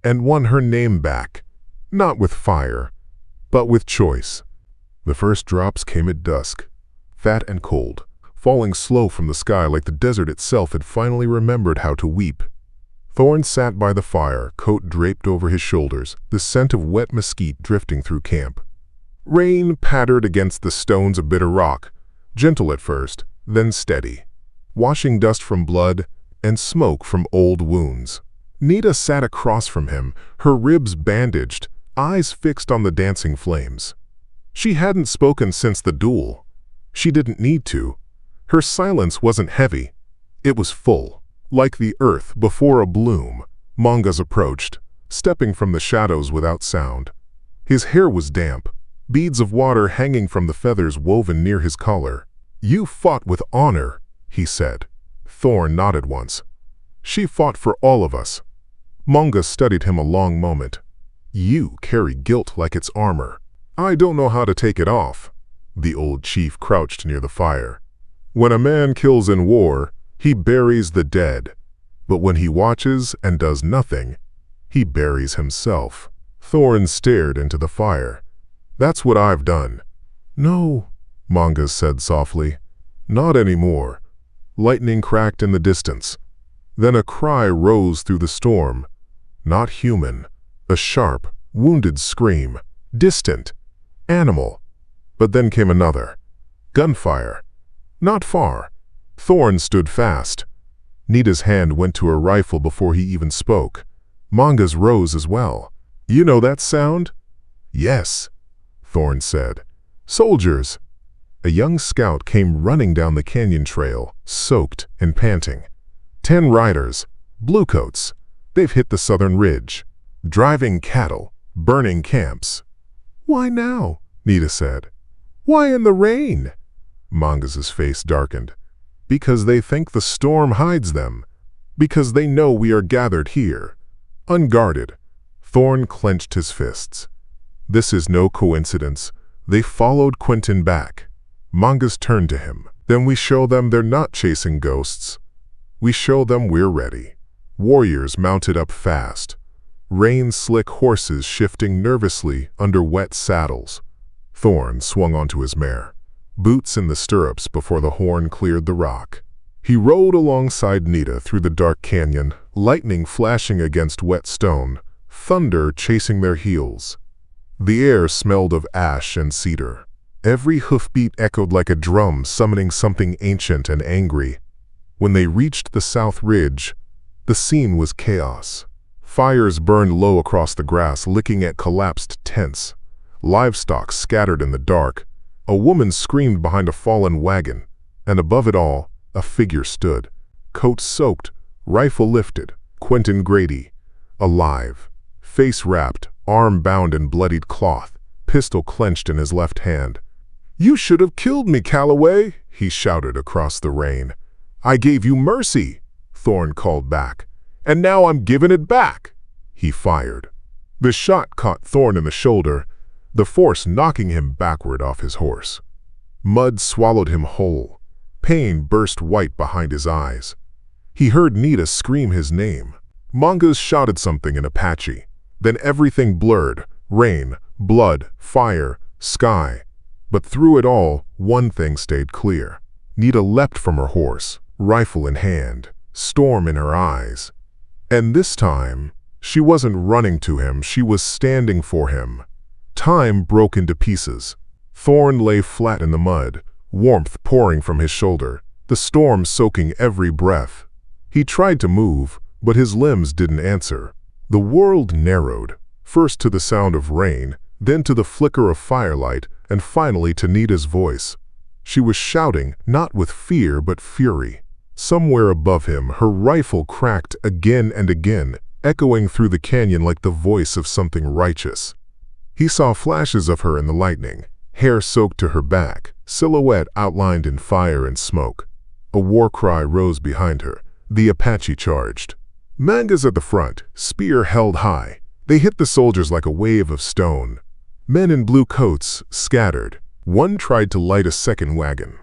and won her name back, not with fire, but with choice. The first drops came at dusk, fat and cold, falling slow from the sky like the desert itself had finally remembered how to weep. Thorn sat by the fire, coat draped over his shoulders, the scent of wet mesquite drifting through camp. Rain pattered against the stones of bitter rock, gentle at first, then steady, washing dust from blood and smoke from old wounds. Nidita sat across from him, her ribs bandaged, eyes fixed on the dancing flames. She hadn't spoken since the duel. She didn't need to. Her silence wasn't heavy. It was full. Like the earth before a bloom, Mangas approached, stepping from the shadows without sound. His hair was damp, beads of water hanging from the feathers woven near his collar. "You fought with honor," he said. Thorn nodded once. "She fought for all of us." Mangas studied him a long moment. "You carry guilt like it's armor." "I don't know how to take it off." The old chief crouched near the fire. "When a man kills in war, he buries the dead. But when he watches and does nothing, he buries himself." Thorn stared into the fire. "That's what I've done." "No," Mangas said softly. "Not anymore." Lightning cracked in the distance. Then a cry rose through the storm. Not human. A sharp, wounded scream. Distant. Animal. But then came another. Gunfire. Not far. Thorn stood fast. Nidita's hand went to her rifle before he even spoke. Mangas rose as well. "You know that sound?" "Yes," Thorn said. "Soldiers. a young scout came running down the canyon trail, soaked and panting. 10 riders, bluecoats. They've hit the southern ridge, driving cattle, burning camps. "Why now?" Nidita said. "Why in the rain?" Mangas's face darkened. "Because they think the storm hides them. Because they know we are gathered here, unguarded." Thorn clenched his fists. This is no coincidence. They followed Quentin back. Mangas turned to him. "Then we show them they're not chasing ghosts. We show them we're ready." Warriors mounted up fast. Rain-slick horses shifting nervously under wet saddles. Thorn swung onto his mare, boots in the stirrups before the horn cleared the rock. He rode alongside Nidita through the dark canyon, lightning flashing against wet stone, thunder chasing their heels. The air smelled of ash and cedar. Every hoofbeat echoed like a drum summoning something ancient and angry. When they reached the south ridge, the scene was chaos. Fires burned low across the grass, licking at collapsed tents. Livestock scattered in the dark. A woman screamed behind a fallen wagon, and above it all, a figure stood, coat soaked, rifle lifted. Quentin Grady, alive, face wrapped, arm bound in bloodied cloth, pistol clenched in his left hand. "You should have killed me, Calloway," he shouted across the rain. "I gave you mercy," Thorn called back. "And now I'm giving it back." He fired. The shot caught Thorn in the shoulder, the force knocking him backward off his horse. Mud swallowed him whole. Pain burst white behind his eyes. He heard Nidita scream his name. Mangas shouted something in Apache. Then everything blurred. Rain, blood, fire, sky. But through it all, one thing stayed clear. Nidita leapt from her horse, rifle in hand, storm in her eyes. And this time, she wasn't running to him, she was standing for him. Time broke into pieces. Thorn lay flat in the mud, warmth pouring from his shoulder, the storm soaking every breath. He tried to move, but his limbs didn't answer. The world narrowed, first to the sound of rain, then to the flicker of firelight, and finally to Nidita's voice. She was shouting, not with fear but fury. Somewhere above him, her rifle cracked again and again, echoing through the canyon like the voice of something righteous. He saw flashes of her in the lightning, hair soaked to her back, silhouette outlined in fire and smoke. A war cry rose behind her. The Apache charged. Mangas at the front, spear held high. They hit the soldiers like a wave of stone. Men in blue coats scattered. One tried to light a second wagon.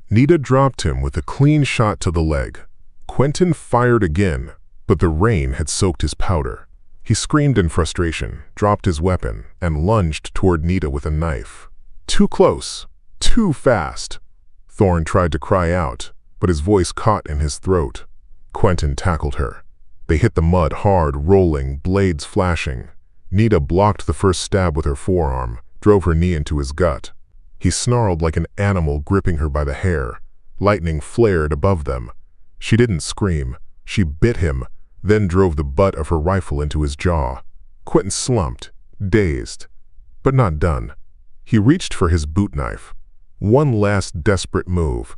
Nidita dropped him with a clean shot to the leg. Quentin fired again, but the rain had soaked his powder. He screamed in frustration, dropped his weapon, and lunged toward Nidita with a knife. Too close, too fast. Thorn tried to cry out, but his voice caught in his throat. Quentin tackled her. They hit the mud hard, rolling, blades flashing. Nidita blocked the first stab with her forearm, drove her knee into his gut. He snarled like an animal, gripping her by the hair. Lightning flared above them. She didn't scream. She bit him, then drove the butt of her rifle into his jaw. Quentin slumped, dazed, but not done. He reached for his boot knife. One last desperate move,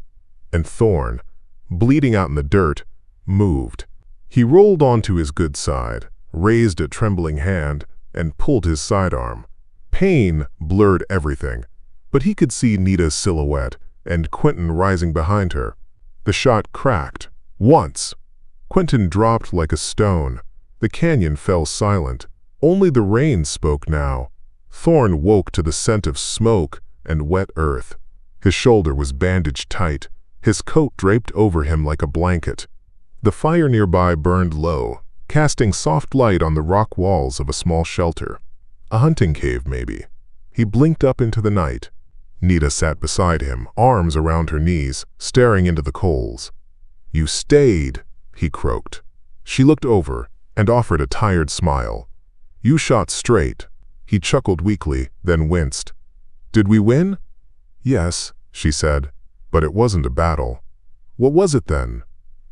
and Thorn, bleeding out in the dirt, moved. He rolled onto his good side, raised a trembling hand, and pulled his sidearm. Pain blurred everything, but he could see Nidita's silhouette and Quentin rising behind her. The shot cracked. Once. Quentin dropped like a stone. The canyon fell silent. Only the rain spoke now. Thorn woke to the scent of smoke and wet earth. His shoulder was bandaged tight, his coat draped over him like a blanket. The fire nearby burned low, casting soft light on the rock walls of a small shelter. A hunting cave, maybe. He blinked up into the night. Nidita sat beside him, arms around her knees, staring into the coals. "You stayed," he croaked. She looked over and offered a tired smile. "You shot straight." He chuckled weakly, then winced. "Did we win?" "Yes," she said, "but it wasn't a battle." "What was it then?"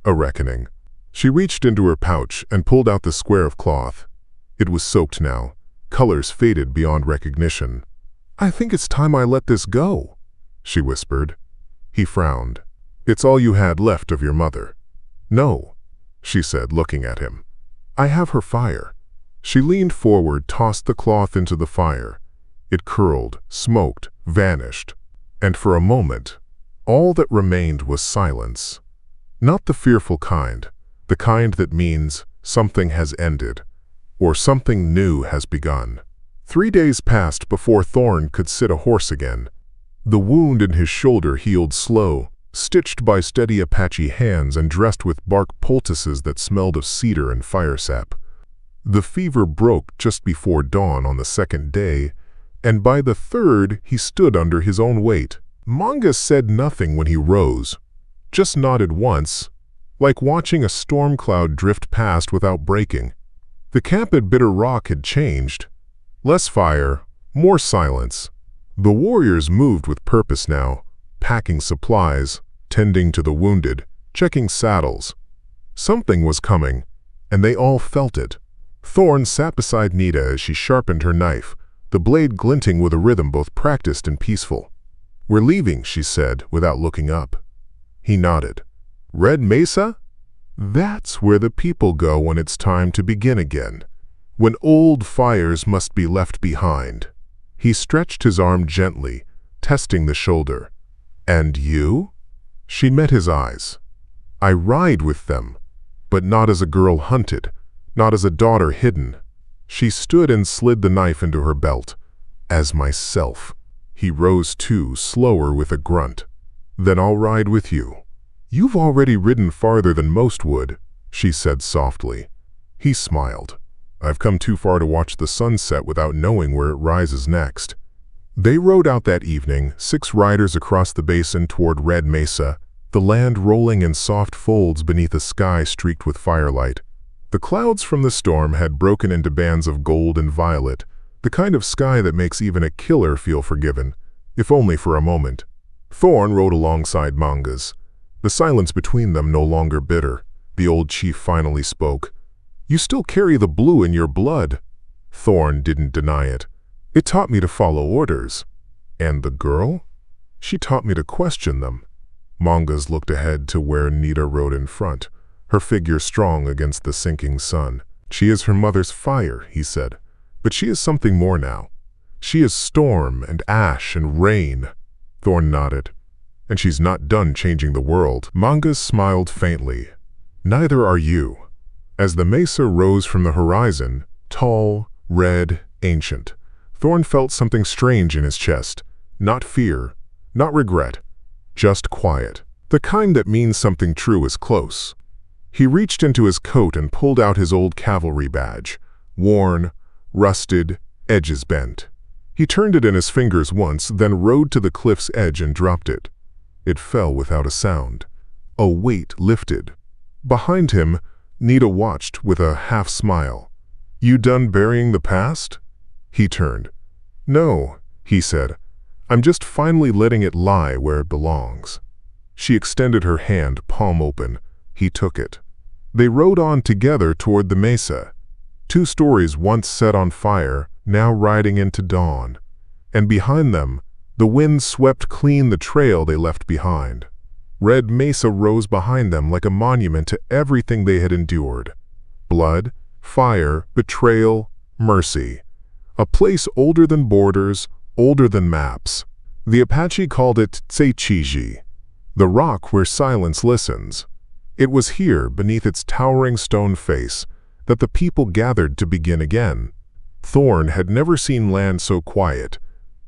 "A reckoning." She reached into her pouch and pulled out the square of cloth. It was soaked now, colors faded beyond recognition. "I think it's time I let this go." she whispered. He frowned. It's all you had left of your mother. No, she said, looking at him. I have her fire. She leaned forward, tossed the cloth into the fire. It curled, smoked, vanished. And for a moment, all that remained was silence. Not the fearful kind, the kind that means something has ended, or something new has begun. 3 days passed before Thorn could sit a horse again. The wound in his shoulder healed slow, stitched by steady Apache hands and dressed with bark poultices that smelled of cedar and fire sap. The fever broke just before dawn on the second day, and by the third he stood under his own weight. Mangas said nothing when he rose, just nodded once, like watching a storm cloud drift past without breaking. The camp at Bitter Rock had changed. Less fire, more silence. The warriors moved with purpose now, packing supplies, tending to the wounded, checking saddles. Something was coming, and they all felt it. Thorn sat beside Nidita as she sharpened her knife, the blade glinting with a rhythm both practiced and peaceful. We're leaving, she said, without looking up. He nodded. Red Mesa? That's where the people go when it's time to begin again, when old fires must be left behind. He stretched his arm gently, testing the shoulder. And you? She met his eyes. I ride with them, but not as a girl hunted, not as a daughter hidden. She stood and slid the knife into her belt. As myself. He rose too, slower with a grunt. Then I'll ride with you. You've already ridden farther than most would, she said softly. He smiled. I've come too far to watch the sun set without knowing where it rises next. They rode out that evening, 6 riders across the basin toward Red Mesa, the land rolling in soft folds beneath a sky streaked with firelight. The clouds from the storm had broken into bands of gold and violet, the kind of sky that makes even a killer feel forgiven, if only for a moment. Thorn rode alongside Mangas. The silence between them no longer bitter. The old chief finally spoke. You still carry the blue in your blood. Thorn didn't deny it. It taught me to follow orders. And the girl? She taught me to question them. Mangas looked ahead to where Nidita rode in front, her figure strong against the sinking sun. She is her mother's fire, he said. But she is something more now. She is storm and ash and rain. Thorn nodded. And she's not done changing the world. Mangas smiled faintly. Neither are you. As the mesa rose from the horizon, tall, red, ancient, Thorn felt something strange in his chest. Not fear, not regret, just quiet. The kind that means something true is close. He reached into his coat and pulled out his old cavalry badge, worn, rusted, edges bent. He turned it in his fingers once, then rode to the cliff's edge and dropped it. It fell without a sound. A weight lifted. Behind him, Nidita watched with a half-smile. You done burying the past? He turned. No, he said. I'm just finally letting it lie where it belongs. She extended her hand, palm open. He took it. They rode on together toward the mesa. 2 stories once set on fire, now riding into dawn. And behind them, the wind swept clean the trail they left behind. Red Mesa rose behind them like a monument to everything they had endured. Blood, fire, betrayal, mercy. A place older than borders, older than maps. The Apache called it Tsechiji, the rock where silence listens. It was here, beneath its towering stone face, that the people gathered to begin again. Thorn had never seen land so quiet,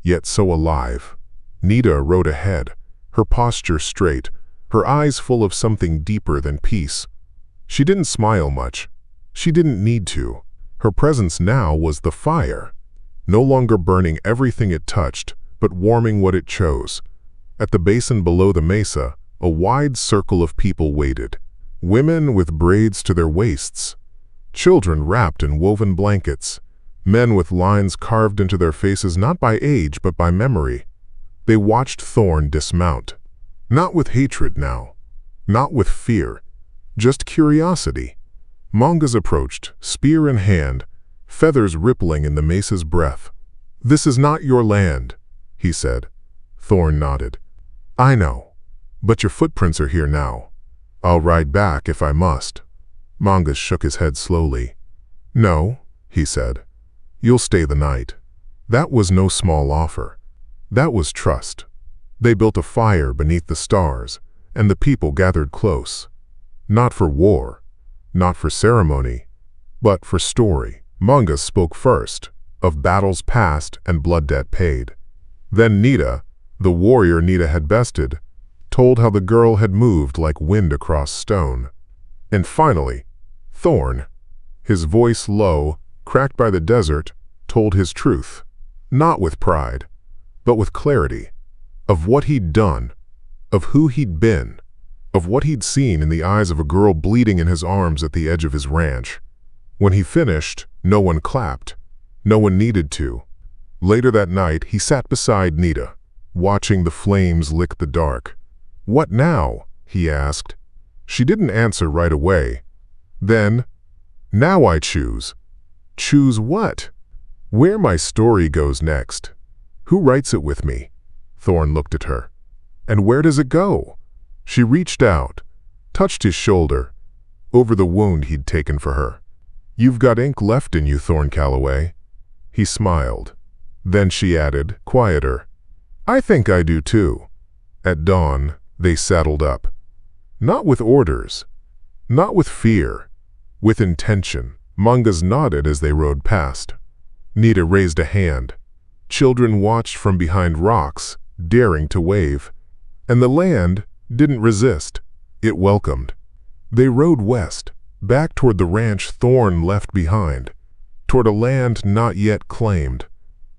yet so alive. Nidita rode ahead, her posture straight, her eyes full of something deeper than peace. She didn't smile much. She didn't need to. Her presence now was the fire, no longer burning everything it touched, but warming what it chose. At the basin below the mesa, a wide circle of people waited. Women with braids to their waists, children wrapped in woven blankets, men with lines carved into their faces not by age but by memory. They watched Thorn dismount. Not with hatred now, not with fear, just curiosity. Mangas approached, spear in hand, feathers rippling in the mesa's breath. This is not your land, he said. Thorn nodded. I know, but your footprints are here now. I'll ride back if I must. Mangas shook his head slowly. No, he said. You'll stay the night. That was no small offer. That was trust. They built a fire beneath the stars, and the people gathered close. Not for war, not for ceremony, but for story. Mangas spoke first, of battles past and blood debt paid. Then Nidita, the warrior Nidita had bested, told how the girl had moved like wind across stone. And finally, Thorn, his voice low, cracked by the desert, told his truth, not with pride, but with clarity, of what he'd done, of who he'd been, of what he'd seen in the eyes of a girl bleeding in his arms at the edge of his ranch. When he finished, no one clapped. No one needed to. Later that night, he sat beside Nidita, watching the flames lick the dark. "What now?" he asked. She didn't answer right away. Then, "Now I choose." "Choose what?" "Where my story goes next. Who writes it with me?" Thorn looked at her. "And where does it go?" She reached out, touched his shoulder, over the wound he'd taken for her. "You've got ink left in you, Thorn Calloway." He smiled. Then she added, quieter, "I think I do too." At dawn, they saddled up. Not with orders, not with fear, with intention. Mangas nodded as they rode past. Nidita raised a hand. Children watched from behind rocks, daring to wave. And the land didn't resist. It welcomed. They rode west, back toward the ranch Thorn left behind, toward a land not yet claimed.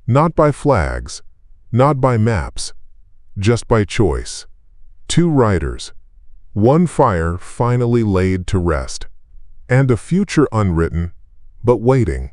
Not by flags, not by maps, just by choice. Two riders, one fire finally laid to rest, and a future unwritten, but waiting.